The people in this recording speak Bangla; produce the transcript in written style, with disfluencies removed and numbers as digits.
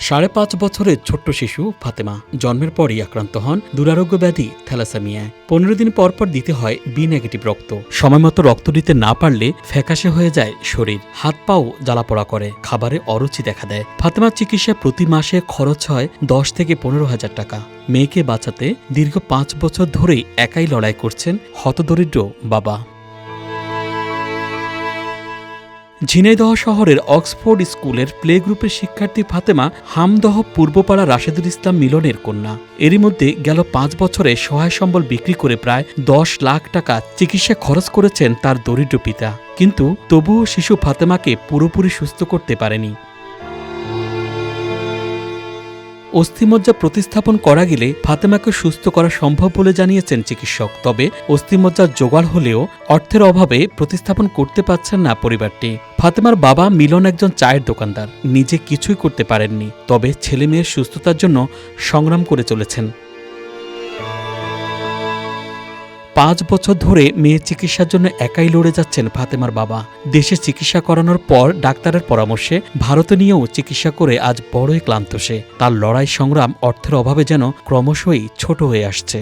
৫.৫ বছরের ছোট্ট শিশু ফাতেমা জন্মের পরই আক্রান্ত হন দুরারোগ্য ব্যাধি থ্যালাসেমিয়ায়। ১৫ দিন পরপর দিতে হয় বি নেগেটিভ রক্ত। সময়মতো রক্ত দিতে না পারলে ফ্যাকাশে হয়ে যায় শরীর, হাত পাও জ্বালাপোড়া করে, খাবারে অরুচি দেখা দেয়। ফাতেমার চিকিৎসায় প্রতি মাসে খরচ হয় ১০ থেকে ১৫,০০০ টাকা। মেয়েকে বাঁচাতে দীর্ঘ ৫ বছর ধরেই একাই লড়াই করছেন হতদরিদ্র বাবা। ঝিনাইদহ শহরের অক্সফোর্ড স্কুলের প্লে গ্রুপের শিক্ষার্থী ফাতেমা হামদহ পূর্বপাড়া রাশেদুল ইসলাম মিলনের কন্যা। এরই মধ্যে গেল ৫ বছরে সহায় সম্বল বিক্রি করে প্রায় ১০ লাখ টাকা চিকিৎসা খরচ করেছেন তার দরিদ্র পিতা, কিন্তু তবুও শিশু ফাতেমাকে পুরোপুরি সুস্থ করতে পারেনি। অস্থিমজ্জা প্রতিস্থাপন করা গেলে ফাতেমাকে সুস্থ করা সম্ভব বলে জানিয়েছেন চিকিৎসক। তবে অস্থিমজ্জার জোগাড় হলেও অর্থের অভাবে প্রতিস্থাপন করতে পারছেন না পরিবারটি। ফাতেমার বাবা মিলন একজন চায়ের দোকানদার, নিজে কিছুই করতে পারেননি, তবে ছেলে মেয়ের সুস্থতার জন্য সংগ্রাম করে চলেছেন। ৫ বছর ধরে মেয়ের চিকিৎসার জন্য একাই লড়ে যাচ্ছেন ফাতেমার বাবা। দেশে চিকিৎসা করানোর পর ডাক্তারের পরামর্শে ভারতে নিয়েও চিকিৎসা করে আজ বড়ই ক্লান্ত সে। তার লড়াই সংগ্রাম অর্থের অভাবে যেন ক্রমশই ছোট হয়ে আসছে।